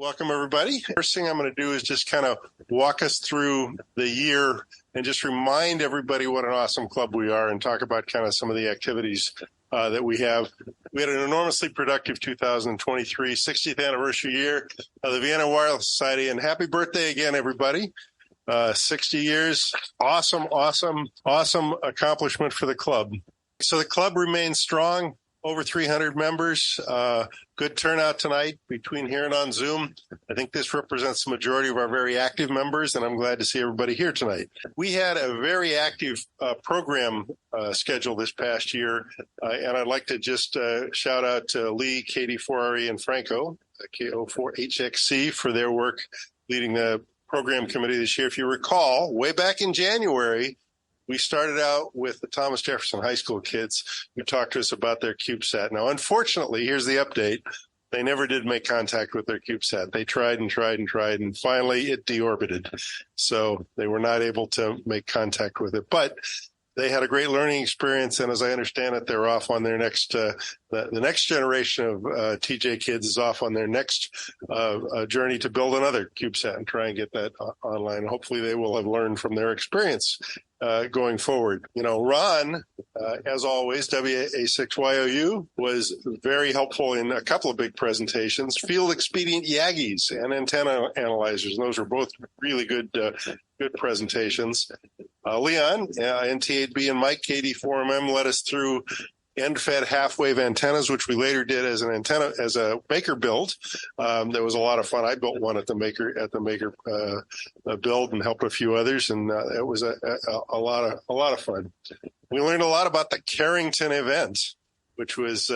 Welcome, everybody. First thing I'm going to do is just kind of walk us through the year and just remind everybody what an awesome club we are and talk about kind of some of the activities that we have. We had an enormously productive 2023, 60th anniversary year of the Vienna Wireless Society, and happy birthday again, everybody. 60 years, awesome accomplishment for the club. So the club remains strong, over 300 members. Good turnout tonight between here and on Zoom. I think this represents the majority of our very active members, and I'm glad to see everybody here tonight. We had a very active program schedule this past year, and I'd like to just shout out to Lee, Katie, Forari, and Franco, KO4HXC, for their work leading the program committee this year. If you recall, way back in January, we started out with the Thomas Jefferson High School kids who talked to us about their CubeSat. Now, unfortunately, here's the update. They never did make contact with their CubeSat. They tried, and finally it deorbited. So they were not able to make contact with it. But they had a great learning experience, and as I understand it, they're off on their next, the next generation of TJ kids is off on their next journey to build another CubeSat and try and get that online. Hopefully they will have learned from their experience going forward. You know, Ron, as always, WA6YOU, was very helpful in a couple of big presentations, field expedient Yagis and antenna analyzers. And those were both really good presentations. Leon, NT8B, and Mike, KD4MM, led us through end-fed half-wave antennas, which we later did as an antenna, as a maker build. That was a lot of fun. I built one at the maker build and helped a few others, and it was a lot of fun. We learned a lot about the Carrington event, which was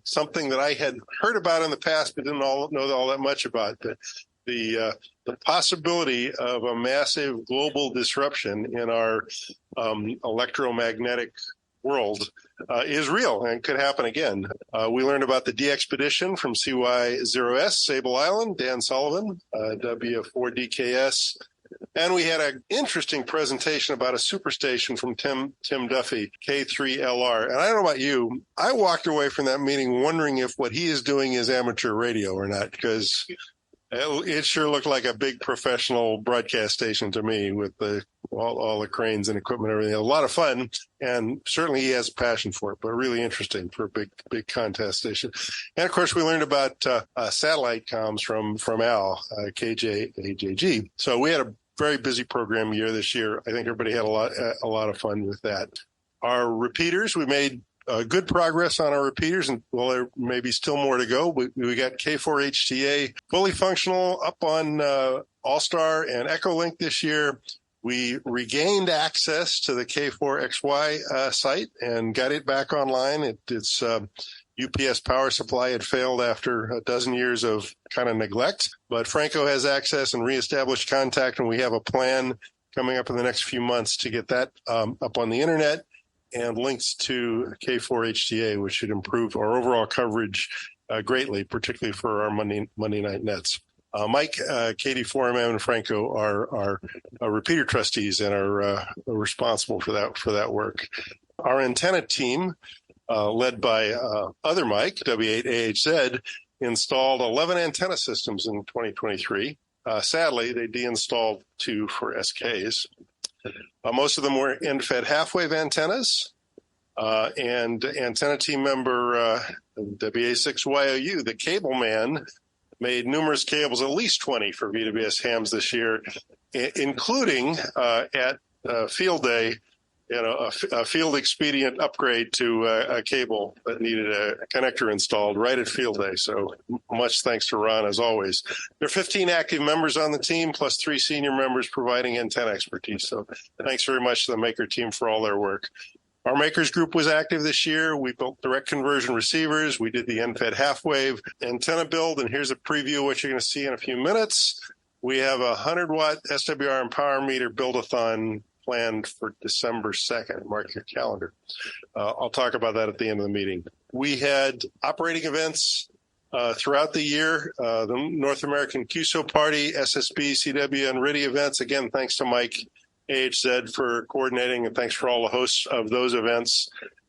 something that I had heard about in the past, but didn't know all that much about. The possibility of a massive global disruption in our electromagnetic world is real and could happen again. We learned about the D-Expedition from CY0S, Sable Island, Dan Sullivan, W4DKS. And we had an interesting presentation about a superstation from Tim Duffy, K3LR. And I don't know about you, I walked away from that meeting wondering if what he is doing is amateur radio or not, because it sure looked like a big professional broadcast station to me with all the cranes and equipment and everything. A lot of fun, and certainly he has a passion for it, but really interesting for a big contest station. And, of course, we learned about satellite comms from Al, KJAJG. So we had a very busy program year this year. I think everybody had a lot of fun with that. Our repeaters, we made good progress on our repeaters, and well, there may be still more to go. We got K4HTA fully functional up on All-Star and Echolink this year. We regained access to the K4XY site and got it back online. Its UPS power supply had failed after a dozen years of kind of neglect, but Franco has access and reestablished contact, and we have a plan coming up in the next few months to get that up on the internet and links to K4HTA, which should improve our overall coverage greatly, particularly for our Monday night nets. Mike, KD4MM, and Franco are repeater trustees and are responsible for that work. Our antenna team, led by other Mike, W8AHZ, installed 11 antenna systems in 2023. Sadly, they deinstalled 2 for SKs. Most of them were end-fed half-wave antennas, and antenna team member WA6YOU, the cable man, made numerous cables, at least 20 for VWS hams this year, including at Field Day, a field expedient upgrade to a cable that needed a connector installed right at Field Day. So much thanks to Ron, as always. There are 15 active members on the team, plus 3 senior members providing antenna expertise. So thanks very much to the Maker team for all their work. Our Makers group was active this year. We built direct conversion receivers. We did the end-fed half-wave antenna build, and here's a preview of what you're going to see in a few minutes. We have a 100-watt SWR and power meter build-a-thon planned for December 2nd. Mark your calendar. I'll talk about that at the end of the meeting. We had operating events throughout the year, the North American QSO Party, SSB, CW, and RIDI events. Again, thanks to Mike AHZ for coordinating, and thanks for all the hosts of those events.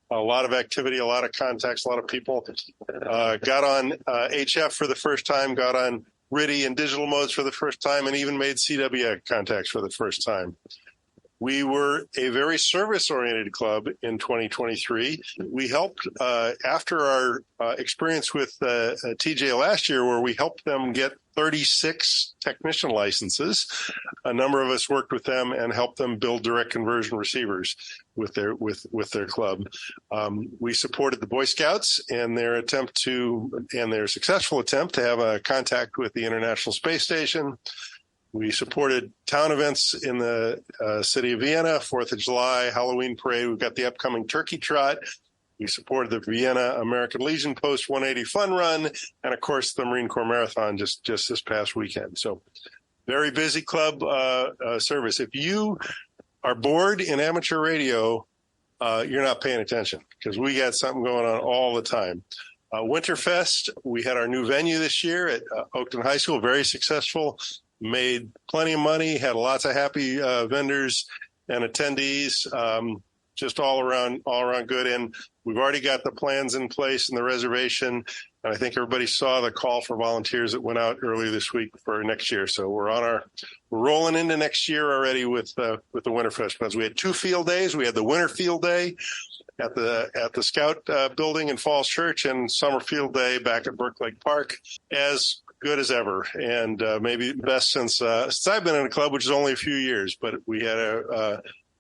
A lot of activity, a lot of contacts, a lot of people. Got on HF for the first time, got on RTTY and digital modes for the first time, and even made CW contacts for the first time. We were a very service-oriented club in 2023. We helped, after our experience with TJ last year, where we helped them get 36 technician licenses. A number of us worked with them and helped them build direct conversion receivers with their club. We supported the Boy Scouts and their successful attempt to have a contact with the International Space Station. We supported town events in the city of Vienna, 4th of July, Halloween parade. We've got the upcoming Turkey Trot. We supported the Vienna American Legion Post 180 Fun Run, and of course the Marine Corps Marathon just this past weekend. So very busy club service. If you are bored in amateur radio, you're not paying attention, because we got something going on all the time. Winterfest, we had our new venue this year at Oakton High School, very successful. Made plenty of money, had lots of happy vendors and attendees, just all around good. And we've already got the plans in place and the reservation. And I think everybody saw the call for volunteers that went out earlier this week for next year. So we're rolling into next year already with the Winterfest plans. We had 2 field days. We had the Winter Field Day at the Scout building in Falls Church, and Summer Field Day back at Burke Lake Park. As good as ever, and maybe best since I've been in a club, which is only a few years. But we had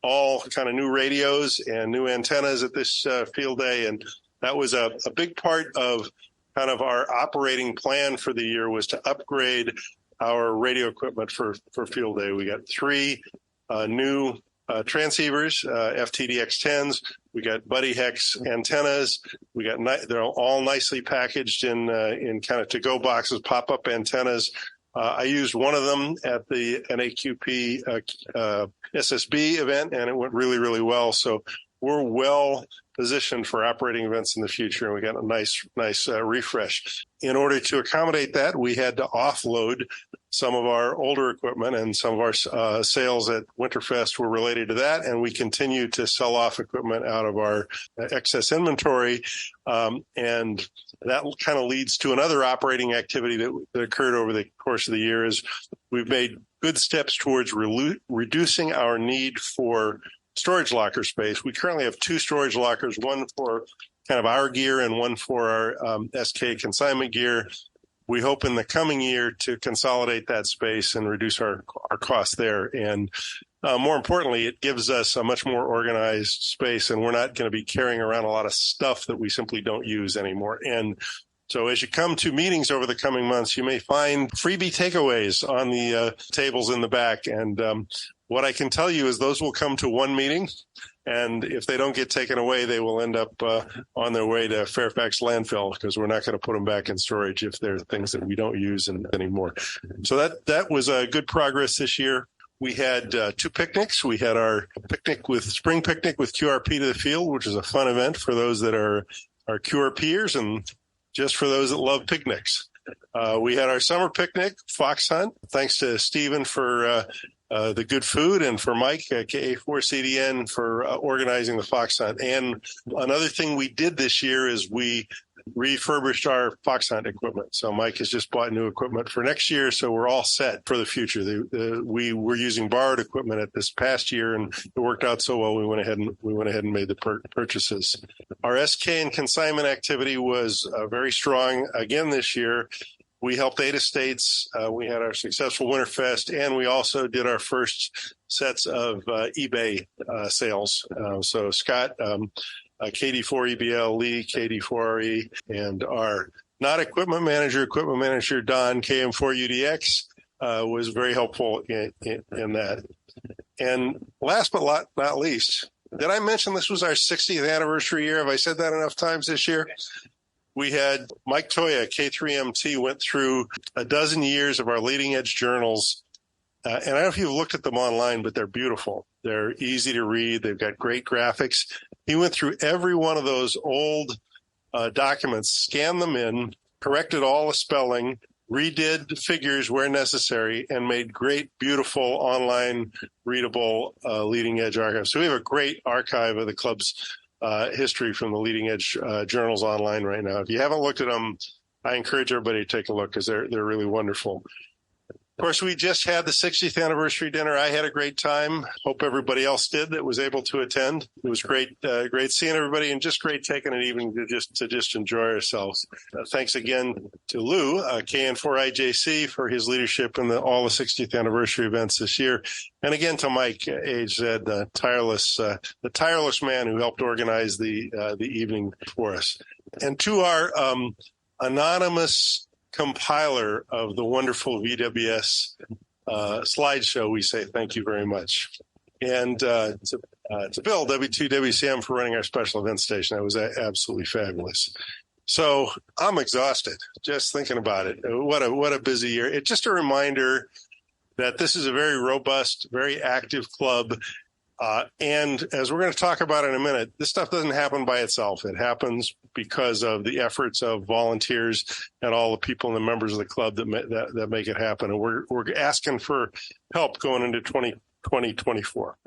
all kind of new radios and new antennas at this field day, and that was a big part of kind of our operating plan for the year, was to upgrade our radio equipment for field day. We got 3 new transceivers, FTDX10s. We got Buddy Hex antennas. We got they're all nicely packaged in kind of to-go boxes, pop-up antennas. I used one of them at the NAQP SSB event, and it went really, really well. So we're well positioned for operating events in the future, and we got a nice refresh. In order to accommodate that, we had to offload some of our older equipment, and some of our sales at Winterfest were related to that, and we continue to sell off equipment out of our excess inventory, and that kind of leads to another operating activity that occurred over the course of the year. Is we've made good steps towards reducing our need for storage locker space. We currently have 2 storage lockers, one for kind of our gear and one for our SK consignment gear. We hope in the coming year to consolidate that space and reduce our costs there. And more importantly, it gives us a much more organized space, and we're not going to be carrying around a lot of stuff that we simply don't use anymore. And so as you come to meetings over the coming months, you may find freebie takeaways on the tables in the back. And what I can tell you is those will come to one meeting, and if they don't get taken away, they will end up on their way to Fairfax landfill, because we're not going to put them back in storage if they're things that we don't use anymore. So that was a good progress this year. We had 2 picnics. We had our spring picnic with QRP to the Field, which is a fun event for those that are QRPers and just for those that love picnics. We had our summer picnic, Fox Hunt. Thanks to Stephen for the good food, and for Mike at KA4CDN for organizing the Fox Hunt. And another thing we did this year is we refurbished our Fox Hunt equipment. So Mike has just bought new equipment for next year, so we're all set for the future. We were using borrowed equipment at this past year, and it worked out so well. We went ahead and made the purchases. Our SK and consignment activity was very strong again this year. We helped 8 estates. We had our successful Winterfest, and we also did our first sets of eBay sales. So Scott, KD4 EBL, Lee, KD4RE, and our not equipment manager, Don, KM4UDX, was very helpful in that. And last but not least, did I mention this was our 60th anniversary year? Have I said that enough times this year? We had Mike Toya, K3MT, went through a dozen years of our leading edge journals. And I don't know if you've looked at them online, but they're beautiful. They're easy to read. They've got great graphics. He went through every one of those old documents, scanned them in, corrected all the spelling, redid figures where necessary, and made great, beautiful, online, readable leading edge archives. So we have a great archive of the club's history from the leading edge journals online right now. If you haven't looked at them, I encourage everybody to take a look because they're really wonderful. Of course, we just had the 60th anniversary dinner. I had a great time. Hope everybody else did that was able to attend. It was great seeing everybody, and just great taking an evening to just enjoy ourselves. Thanks again to Lou, KN4IJC, for his leadership in all the 60th anniversary events this year. And again to Mike, AZ, the tireless man who helped organize the evening for us. And to our anonymous compiler of the wonderful VWS slideshow, we say thank you very much. And to Bill, W2WCM, for running our special event station. That was absolutely fabulous. So I'm exhausted just thinking about it. What a busy year. It's just a reminder that this is a very robust, very active club. And as we're going to talk about in a minute, this stuff doesn't happen by itself. It happens because of the efforts of volunteers and all the people and the members of the club that make it happen. And we're asking for help going into 2024.